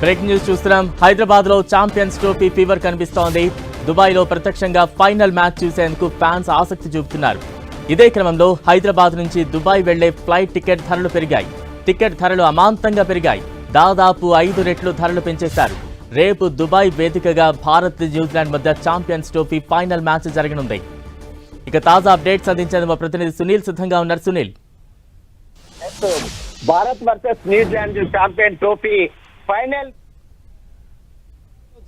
Breaking news చూస్తున్నాం. హైదరాబాద్ లో champions trophy fever కనిపిస్తోంది. దుబాయ్ లో ప్రత్యక్షంగా ఫైనల్ మ్యాచ్ చూసేందుకు ఫ్యాన్స్ ఆసక్తి చూపుతున్నారు. ఇదే క్రమంలో హైదరాబాద్ నుంచి దుబాయ్ వెళ్లే ఫ్లైట్ టికెట్ ధరలు పెరిగాయి. టికెట్ ధరలు అమాంతంగా పెరిగాయి. దాదాపు 5 రెట్లు ధరలు పెంచేశారు. రేపు దుబాయ్ వేదికగా భారత్ న్యూజిలాండ్ మధ్య ఛాంపియన్స్ ట్రోఫీ ఫైనల్ మ్యాచ్ జరగనుంది. ఇక తాజా అప్డేట్స్ అందించేందుకు మా ప్రతినిధి సునీల్ సిద్ధంగా ఉన్నారు. Sunil, Bharat versus New Zealand champion trophy final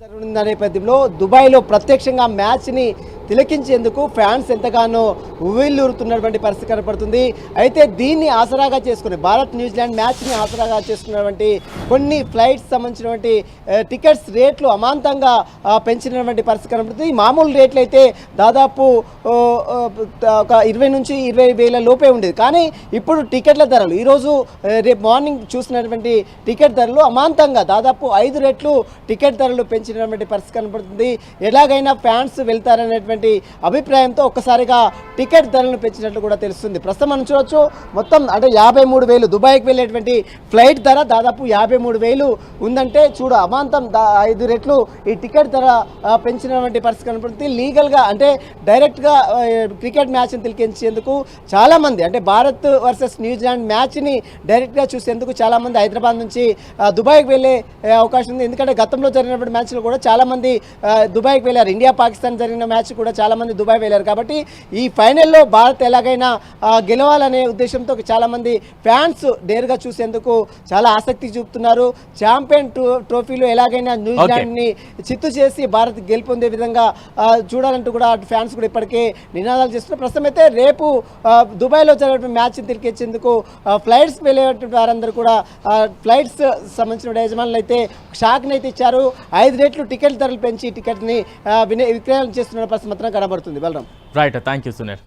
జరుగుతున్న నేపథ్యంలో దుబాయ్లో ప్రత్యక్షంగా మ్యాచ్ని తిలకించేందుకు ఫ్యాన్స్ ఎంతగానో ఉవ్విళ్ళూరుతున్నటువంటి పరిస్థితి కనపడుతుంది. అయితే దీన్ని ఆసరాగా చేసుకుని భారత్ న్యూజిలాండ్ మ్యాచ్ని ఆసరాగా చేసుకున్నటువంటి కొన్ని ఫ్లైట్స్ సంబంధించినటువంటి టికెట్స్ రేట్లు అమాంతంగా పెంచినటువంటి పరిస్థితి కనపడుతుంది. మామూలు రేట్లు అయితే దాదాపు ఒక 20 నుంచి 20 వేల లోపే ఉండేది. కానీ ఇప్పుడు టికెట్ల ధరలు ఈరోజు రేపు మార్నింగ్ చూసినటువంటి టికెట్ ధరలు అమాంతంగా దాదాపు 5 రెట్లు టికెట్ ధరలు పెంచినటువంటి పరిస్థితి కనపడుతుంది. ఎలాగైనా ఫ్యాన్స్ వెళ్తారనేటువంటి అభిప్రాయంతో ఒక్కసారిగా టికెట్ ధరలను పెంచినట్లు కూడా తెలుస్తుంది. ప్రస్తుతం మనం చూడొచ్చు, మొత్తం అంటే 53,000 దుబాయ్కి వెళ్ళేటువంటి ఫ్లైట్ ధర దాదాపు 53,000 ఉందంటే చూడు అమాంతం 5 రెట్లు ఈ టికెట్ ధర పెంచినటువంటి పరిస్థితి కనపడుతుంది. లీగల్గా అంటే డైరెక్ట్గా క్రికెట్ మ్యాచ్ని తిలకించేందుకు చాలామంది అంటే భారత్ వర్సెస్ న్యూజిలాండ్ మ్యాచ్ని డైరెక్ట్గా చూసేందుకు చాలామంది హైదరాబాద్ నుంచి దుబాయ్కి వెళ్ళే అవకాశం ఉంది. ఎందుకంటే గతంలో జరిగినటువంటి మ్యాచ్లో కూడా చాలామంది దుబాయ్కి వెళ్ళారు. ఇండియా పాకిస్తాన్ జరిగిన మ్యాచ్ కూడా చాలామంది దుబాయ్ వెళ్ళారు. కాబట్టి ఈ ఫైనల్లో భారత్ ఎలాగైనా గెలవాలనే ఉద్దేశంతో చాలామంది ఫ్యాన్స్ నేరుగా చూసేందుకు చాలా ఆసక్తి చూపుతున్నారు. ఛాంపియన్ ట్రోఫీలో ఎలాగైనా న్యూజిలాండ్ని చిత్తు చేసి భారత్ గెలుపొందే విధంగా చూడాలంటూ కూడా ఫ్యాన్స్ కూడా ఇప్పటికే నినాదాలు చేస్తున్నారు. ప్రస్తుతం అయితే రేపు దుబాయ్లో జరిగే మ్యాచ్ని తిరిగేందుకు ఫ్లైట్స్ వెళ్ళేటువంటి వారందరూ కూడా ఫ్లైట్స్ సంబంధించిన యజమానులు అయితే షాక్ని అయితే ఇచ్చారు. 5 రెట్లు టికెట్ ధరలు పెంచి టికెట్ని విక్రయం చేస్తున్న పరిస్థితి మాత్రం కనబడుతుంది. Balaram, right, thank you Sunil.